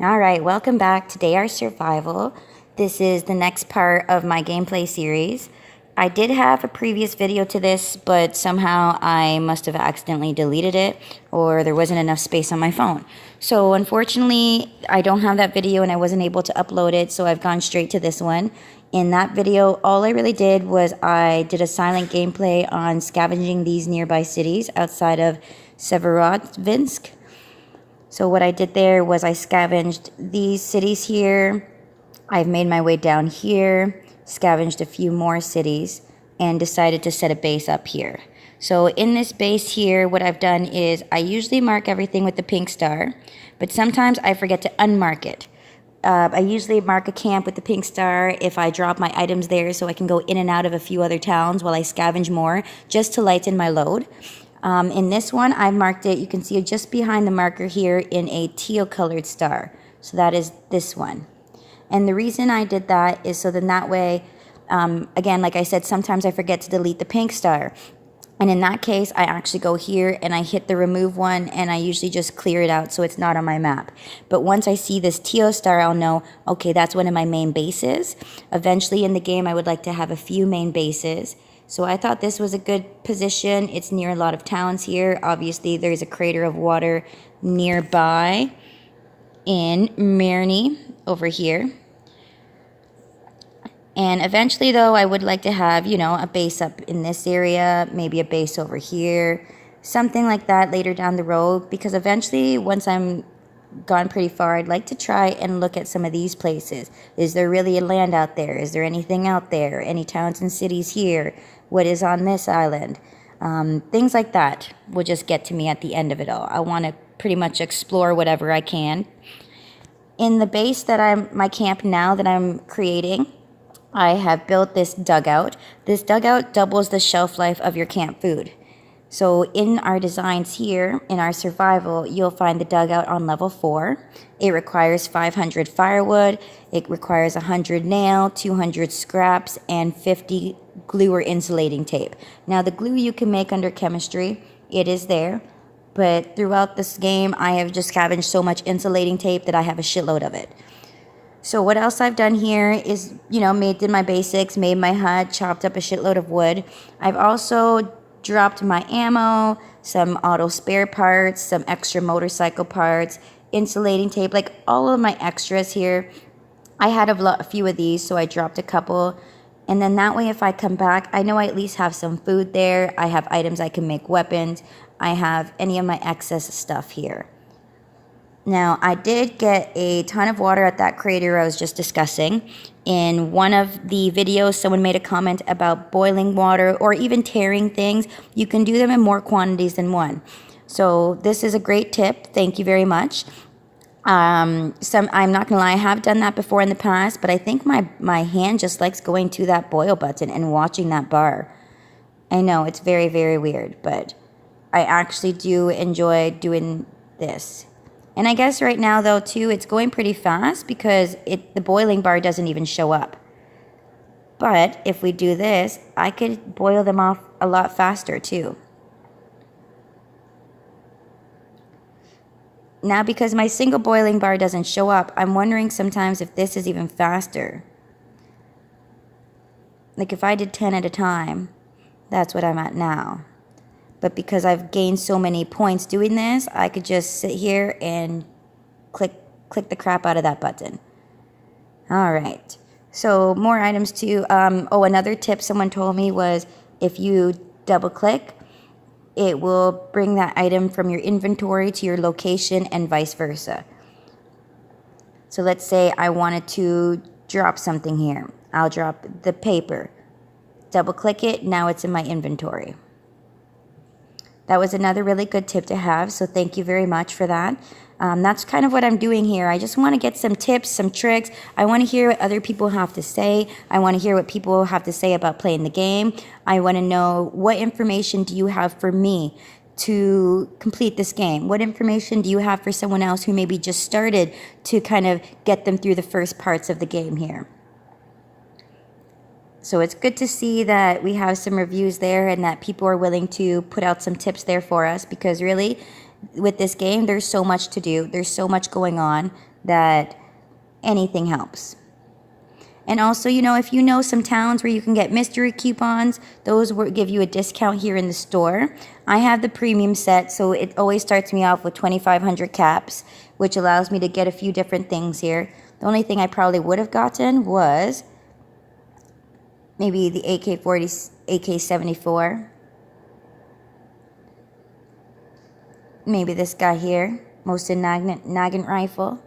Alright, welcome back to Day Our Survival. This is the next part of my gameplay series. I did have a previous video to this, but somehow I must have accidentally deleted it, or there wasn't enough space on my phone. So unfortunately, I don't have that video and I wasn't able to upload it, so I've gone straight to this one. In that video, all I really did was I did a silent gameplay on scavenging these nearby cities outside of Severodvinsk. So what I did there was I scavenged these cities here. I've made my way down here, scavenged a few more cities, and decided to set a base up here. So in this base here, what I've done is I usually mark everything with the pink star, but sometimes I forget to unmark it. I usually mark a camp with the pink star if I drop my items there so I can go in and out of a few other towns while I scavenge more, just to lighten my load. In this one, I marked it, you can see it just behind the marker here in a teal colored star. So that is this one. And the reason I did that is so then that way, again, like I said, sometimes I forget to delete the pink star. And in that case, I actually go here and I hit the remove one and I usually just clear it out so it's not on my map. But once I see this teal star, I'll know, okay, that's one of my main bases. Eventually in the game, I would like to have a few main bases. So I thought this was a good position. It's near a lot of towns here. Obviously, there's a crater of water nearby in Mirny over here. And eventually, though, I would like to have, a base up in this area, maybe a base over here, something like that later down the road. Because eventually, once I'm gone pretty far, I'd like to try and look at some of these places. Is there really a land out there? Is there anything out there? Any towns and cities here? What is on this island? Things like that will just get to me at the end of it all. I want to pretty much explore whatever I can. In the base that my camp now that I'm creating, I have built this dugout. This dugout doubles the shelf life of your camp food. So in our designs here, in our survival, you'll find the dugout on level 4. It requires 500 firewood, it requires 100 nail, 200 scraps, and 50 glue or insulating tape. Now the glue you can make under chemistry, it is there, but throughout this game, I have just scavenged so much insulating tape that I have a shitload of it. So what else I've done here is, did my basics, made my hut, chopped up a shitload of wood. I've also dropped my ammo, some auto spare parts, some extra motorcycle parts, insulating tape, like all of my extras here. I had a few of these, so I dropped a couple. And then that way, if I come back, I know I at least have some food there. I have items I can make weapons. I have any of my excess stuff here. Now, I did get a ton of water at that crater I was just discussing. In one of the videos, someone made a comment about boiling water or even tearing things. You can do them in more quantities than one. So this is a great tip. Thank you very much. I'm not gonna lie, I have done that before in the past, but I think my hand just likes going to that boil button and watching that bar. I know, it's very, very weird, but I actually do enjoy doing this. And I guess right now, though, too, it's going pretty fast because the boiling bar doesn't even show up. But if we do this, I could boil them off a lot faster, too. Now, because my single boiling bar doesn't show up, I'm wondering sometimes if this is even faster. Like if I did 10 at a time, that's what I'm at now. But because I've gained so many points doing this, I could just sit here and click the crap out of that button. All right. So more items too. Another tip someone told me was if you double click, it will bring that item from your inventory to your location and vice versa. So let's say I wanted to drop something here. I'll drop the paper. Double click it. Now it's in my inventory. That was another really good tip to have, so thank you very much for that. That's kind of what I'm doing here. I just want to get some tips, some tricks. I want to hear what other people have to say. I want to hear what people have to say about playing the game. I want to know what information do you have for me to complete this game? What information do you have for someone else who maybe just started to kind of get them through the first parts of the game here? So it's good to see that we have some reviews there and that people are willing to put out some tips there for us because really, with this game, there's so much to do. There's so much going on that anything helps. And also, if you know some towns where you can get mystery coupons, those will give you a discount here in the store. I have the premium set, so it always starts me off with 2,500 caps, which allows me to get a few different things here. The only thing I probably would have gotten was maybe the AK-40, AK-74. Maybe this guy here, Mosin Nagant rifle.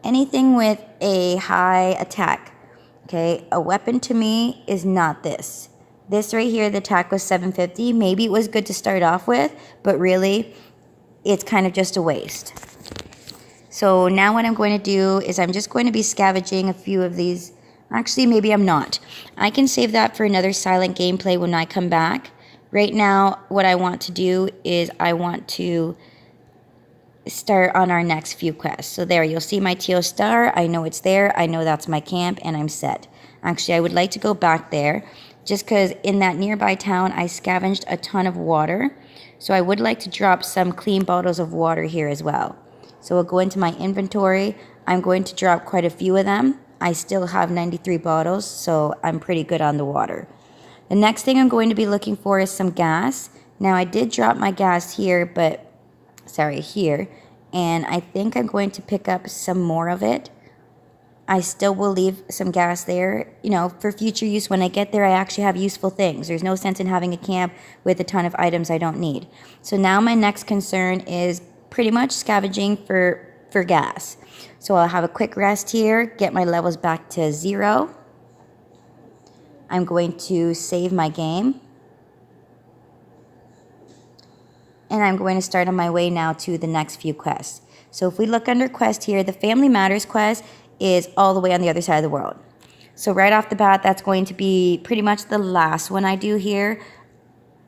Anything with a high attack. Okay, a weapon to me is not this. This right here, the attack was 750. Maybe it was good to start off with, but really, it's kind of just a waste. So now what I'm going to do is I'm just going to be scavenging a few of these. Actually, maybe I'm not. I can save that for another silent gameplay when I come back. Right now, what I want to do is I want to start on our next few quests. So there, you'll see my TEAL STAR. I know it's there. I know that's my camp, and I'm set. Actually, I would like to go back there just because in that nearby town, I scavenged a ton of water. So I would like to drop some clean bottles of water here as well. So we'll go into my inventory. I'm going to drop quite a few of them. I still have 93 bottles, so I'm pretty good on the water. The next thing I'm going to be looking for is some gas. Now, I did drop my gas here, here, and I think I'm going to pick up some more of it. I still will leave some gas there, for future use. When I get there, I actually have useful things. There's no sense in having a camp with a ton of items I don't need. So now my next concern is pretty much scavenging for gas. So I'll have a quick rest here, get my levels back to 0. I'm going to save my game. And I'm going to start on my way now to the next few quests. So if we look under quest here, the Family Matters quest is all the way on the other side of the world. So right off the bat, that's going to be pretty much the last one I do here.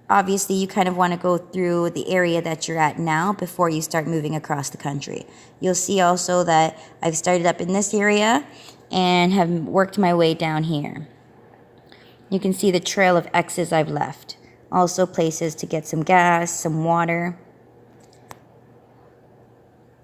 Obviously, you kind of want to go through the area that you're at now before you start moving across the country. You'll see also that I've started up in this area and have worked my way down here. You can see the trail of X's I've left. Also places to get some gas, some water.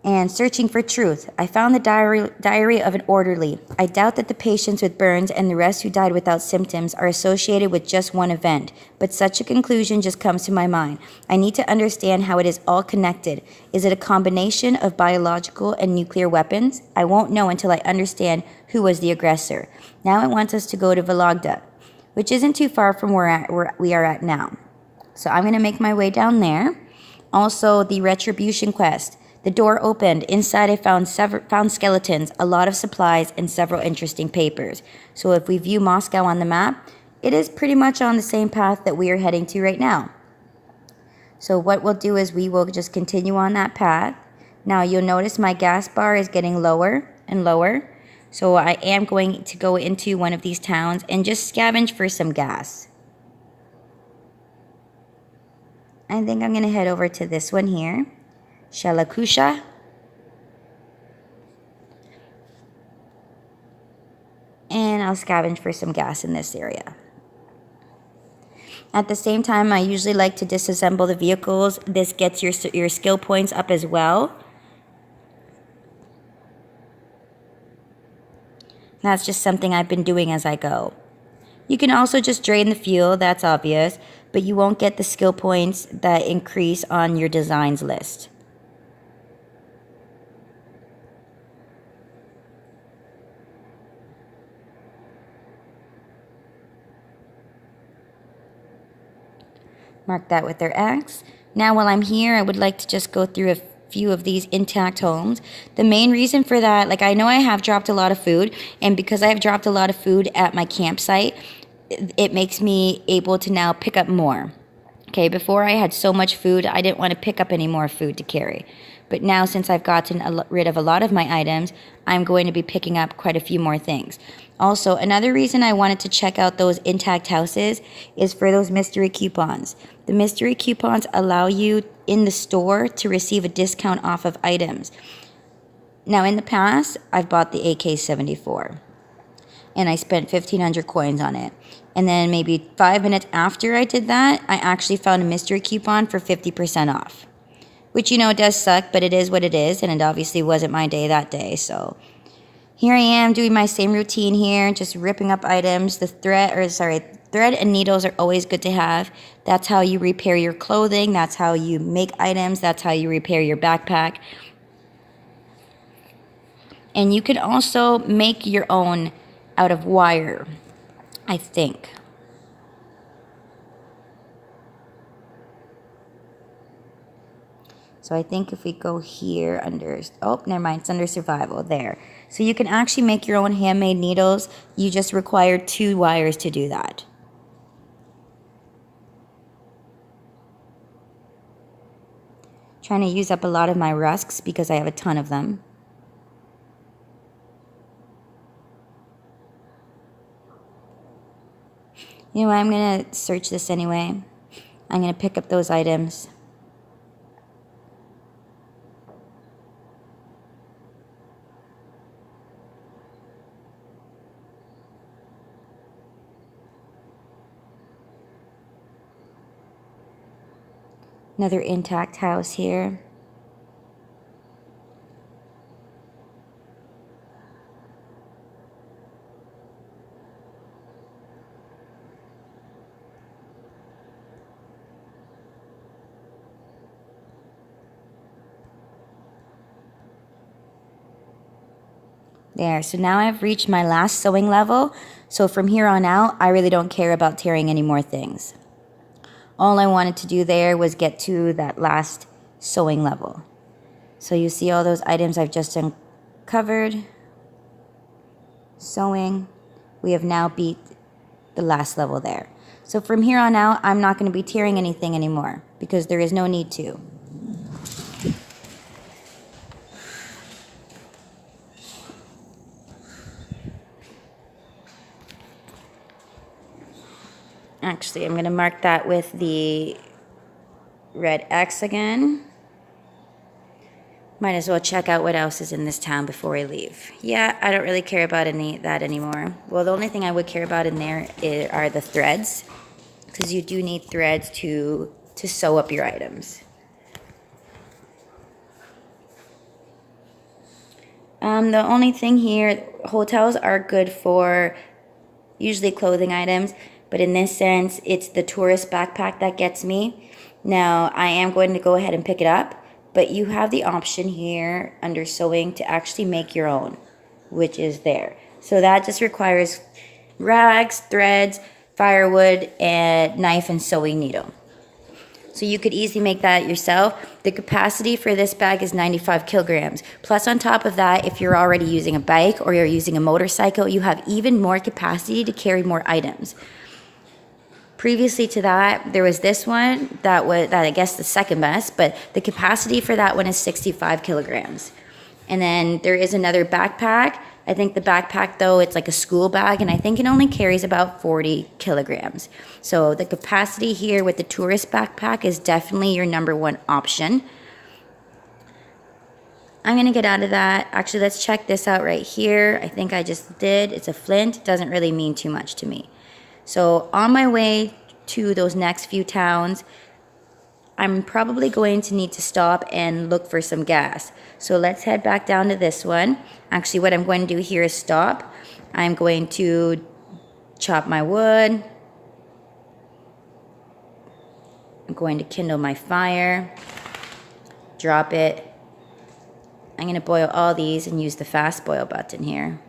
And searching for truth. I found the diary of an orderly. I doubt that the patients with burns and the rest who died without symptoms are associated with just one event, but such a conclusion just comes to my mind. I need to understand how it is all connected. Is it a combination of biological and nuclear weapons? I won't know until I understand who was the aggressor. Now it wants us to go to Vologda, which isn't too far from where we are at now. So I'm going to make my way down there. Also, the Retribution quest. The door opened. Inside I found skeletons, a lot of supplies, and several interesting papers. So if we view Moscow on the map, it is pretty much on the same path that we are heading to right now. So what we'll do is we will just continue on that path. Now you'll notice my gas bar is getting lower and lower. So I am going to go into one of these towns and just scavenge for some gas. I think I'm going to head over to this one here. Shalakusha. And I'll scavenge for some gas in this area. At the same time, I usually like to disassemble the vehicles. This gets your skill points up as well. That's just something I've been doing as I go. You can also just drain the fuel, that's obvious, but you won't get the skill points that increase on your designs list. Mark that with their X. Now while I'm here, I would like to just go through a few of these intact homes. The main reason for that, I know I have dropped a lot of food, and because I have dropped a lot of food at my campsite, it makes me able to now pick up more. Okay, before I had so much food, I didn't want to pick up any more food to carry. But now, since I've gotten rid of a lot of my items, I'm going to be picking up quite a few more things. Also, another reason I wanted to check out those intact houses is for those mystery coupons. The mystery coupons allow you in the store to receive a discount off of items. Now, in the past, I've bought the AK-74, and I spent 1,500 coins on it. And then maybe 5 minutes after I did that, I actually found a mystery coupon for 50% off. which, you know, does suck, but it is what it is, and it obviously wasn't my day that day, so here I am doing my same routine here, just ripping up items. Thread and needles are always good to have. That's how you repair your clothing. That's how you make items. That's how you repair your backpack. And you can also make your own out of wire, I think. So I think if we go here under, oh, never mind, it's under survival, there. So you can actually make your own handmade needles. You just require 2 wires to do that. Trying to use up a lot of my rusks because I have a ton of them. You know what, I'm going to search this anyway. I'm going to pick up those items. Another intact house here. There, so now I've reached my last sewing level. So from here on out, I really don't care about tearing any more things. All I wanted to do there was get to that last sewing level. So you see all those items I've just uncovered. Sewing. We have now beat the last level there. So from here on out, I'm not going to be tearing anything anymore because there is no need to. Actually, I'm going to mark that with the red X again. Might as well check out what else is in this town before I leave. Yeah, I don't really care about that anymore. Well, the only thing I would care about in there are the threads, because you do need threads to sew up your items. The only thing here, hotels are good for usually clothing items, but in this sense, it's the tourist backpack that gets me. Now, I am going to go ahead and pick it up, but you have the option here under sewing to actually make your own, which is there. So that just requires rags, threads, firewood, and knife and sewing needle. So you could easily make that yourself. The capacity for this bag is 95 kilograms. Plus on top of that, if you're already using a bike or you're using a motorcycle, you have even more capacity to carry more items. Previously to that, there was this one that I guess the second best, but the capacity for that one is 65 kilograms. And then there is another backpack. I think the backpack, though, it's like a school bag, and I think it only carries about 40 kilograms. So the capacity here with the tourist backpack is definitely your #1 option. I'm going to get out of that. Actually, let's check this out right here. I think I just did. It's a flint. It doesn't really mean too much to me. So on my way to those next few towns, I'm probably going to need to stop and look for some gas. So let's head back down to this one. Actually, what I'm going to do here is stop. I'm going to chop my wood. I'm going to kindle my fire. Drop it. I'm going to boil all these and use the fast boil button here.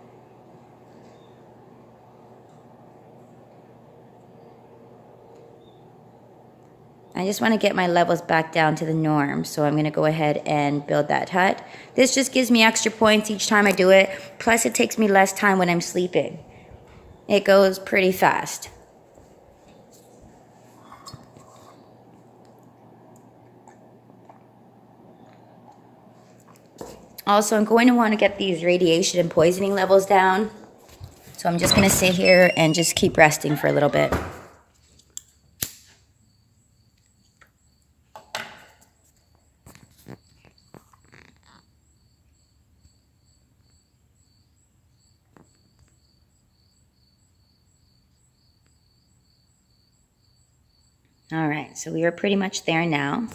I just want to get my levels back down to the norm, so I'm going to go ahead and build that hut. This just gives me extra points each time I do it, plus it takes me less time when I'm sleeping. It goes pretty fast. Also, I'm going to want to get these radiation and poisoning levels down, so I'm just going to sit here and just keep resting for a little bit. All right, so we are pretty much there now.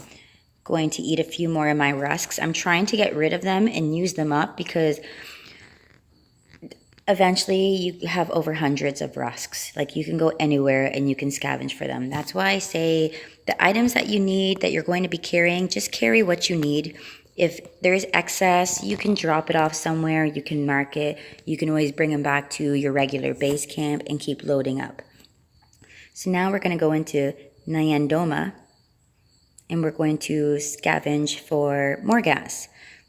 going to eat a few more of my rusks. I'm trying to get rid of them and use them up because eventually you have over hundreds of rusks. Like, you can go anywhere and you can scavenge for them. That's why I say the items that you need, that you're going to be carrying, just carry what you need. If there's excess, you can drop it off somewhere, you can mark it, you can always bring them back to your regular base camp and keep loading up. So now we're going to go into Nyandoma and we're going to scavenge for more gas.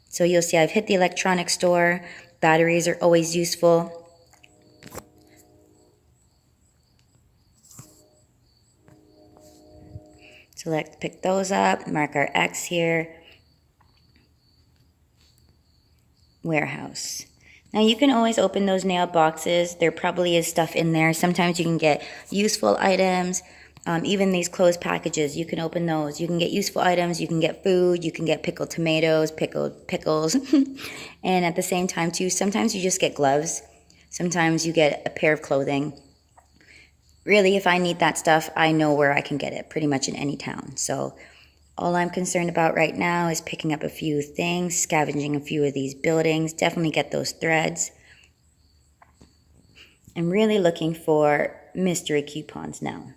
So you'll see I've hit the electronics store. Batteries are always useful. So let's pick those up, mark our X here. Warehouse. Now you can always open those nail boxes. There probably is stuff in there. Sometimes you can get useful items. Even these closed packages, you can open those. You can get useful items, you can get food, you can get pickled tomatoes, pickled pickles. And at the same time too, sometimes you just get gloves. Sometimes you get a pair of clothing. Really, if I need that stuff, I know where I can get it, pretty much in any town. So all I'm concerned about right now is picking up a few things, scavenging a few of these buildings. Definitely get those threads. I'm really looking for mystery coupons now.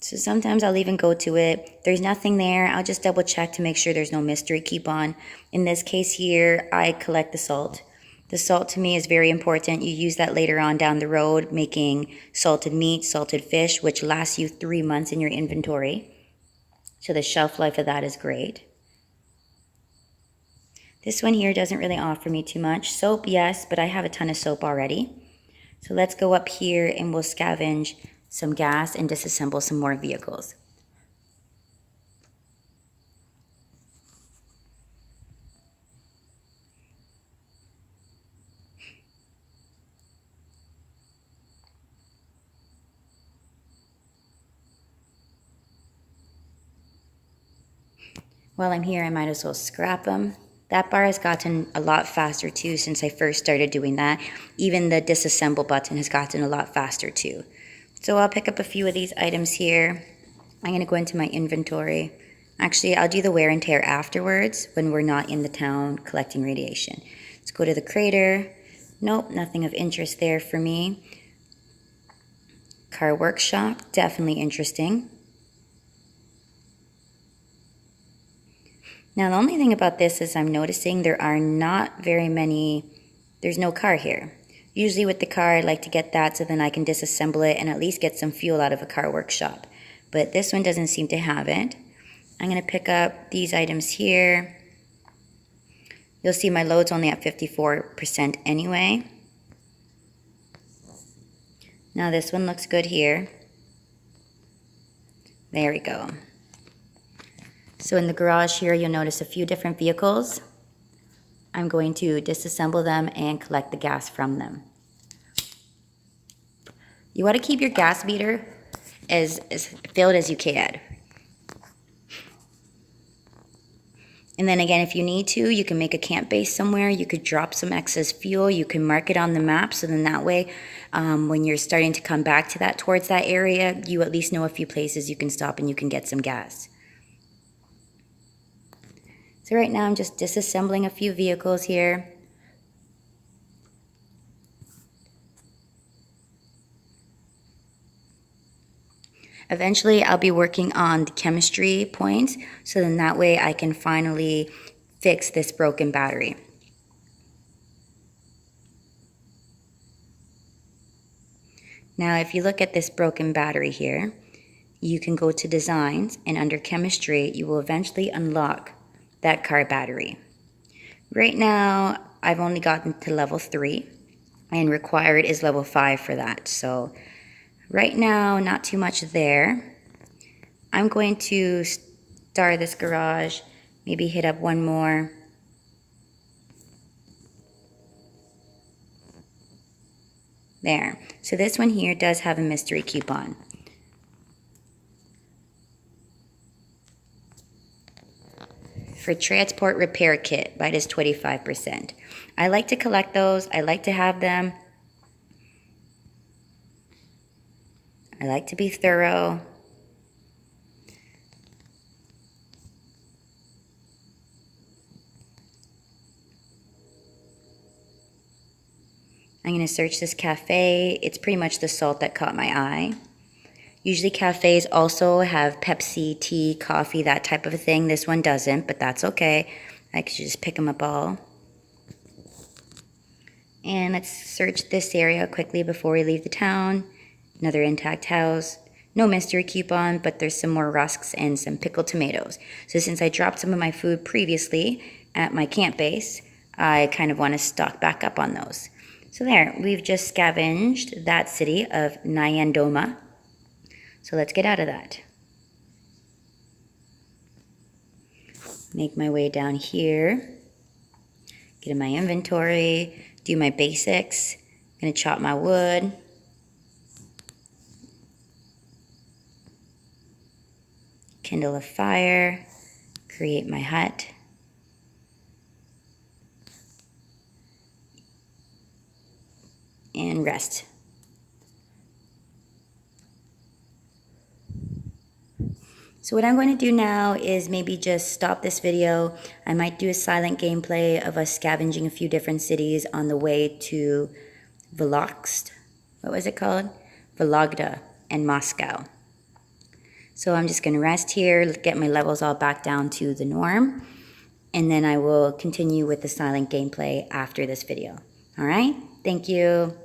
So sometimes I'll even go to it. There's nothing there. I'll just double check to make sure there's no mystery coupon. In this case here, I collect the salt. The salt to me is very important. You use that later on down the road, making salted meat, salted fish, which lasts you 3 months in your inventory. So the shelf life of that is great. This one here doesn't really offer me too much. Soap, yes, but I have a ton of soap already. So let's go up here and we'll scavenge some gas and disassemble some more vehicles. While I'm here, I might as well scrap them. That bar has gotten a lot faster too since I first started doing that. Even the disassemble button has gotten a lot faster too. So I'll pick up a few of these items here. I'm going to go into my inventory. Actually, I'll do the wear and tear afterwards when we're not in the town collecting radiation. Let's go to the crater. Nope, nothing of interest there for me. Car workshop, definitely interesting. Now, the only thing about this is I'm noticing there are not very many, there's no car here. Usually with the car, I like to get that so then I can disassemble it and at least get some fuel out of a car workshop. But this one doesn't seem to have it. I'm going to pick up these items here. You'll see my load's only at 54% anyway. Now this one looks good here. There we go. So in the garage here, you'll notice a few different vehicles. I'm going to disassemble them and collect the gas from them. You want to keep your gas meter as filled as you can. And then again, if you need to, you can make a camp base somewhere. You could drop some excess fuel. You can mark it on the map. So then that way, when you're starting to come back to that, towards that area, you at least know a few places you can stop and you can get some gas. So right now I'm just disassembling a few vehicles here. Eventually I'll be working on the chemistry points, so then that way I can finally fix this broken battery. Now if you look at this broken battery here, you can go to designs and under chemistry you will eventually unlock that car battery. Right now I've only gotten to level 3 and required is level 5 for that. So right now not too much there. I'm going to star this garage, maybe hit up one more. There. So this one here does have a mystery coupon. For transport repair kit, minus 25%. I like to collect those. I like to have them. I like to be thorough. I'm going to search this cafe. It's pretty much the salt that caught my eye. Usually cafes also have Pepsi, tea, coffee, that type of a thing. This one doesn't, but that's okay. I could just pick them up all. And let's search this area quickly before we leave the town. Another intact house. No mystery coupon, but there's some more rusks and some pickled tomatoes. So since I dropped some of my food previously at my camp base, I kind of want to stock back up on those. So there, we've just scavenged that city of Nyandoma. So let's get out of that. Make my way down here. Get in my inventory. Do my basics. Gonna chop my wood. Kindle a fire. Create my hut. And rest. So what I'm going to do now is maybe just stop this video. I might do a silent gameplay of us scavenging a few different cities on the way to Volokst. What was it called? Vologda and Moscow. So I'm just going to rest here, get my levels all back down to the norm, and then I will continue with the silent gameplay after this video. All right? Thank you.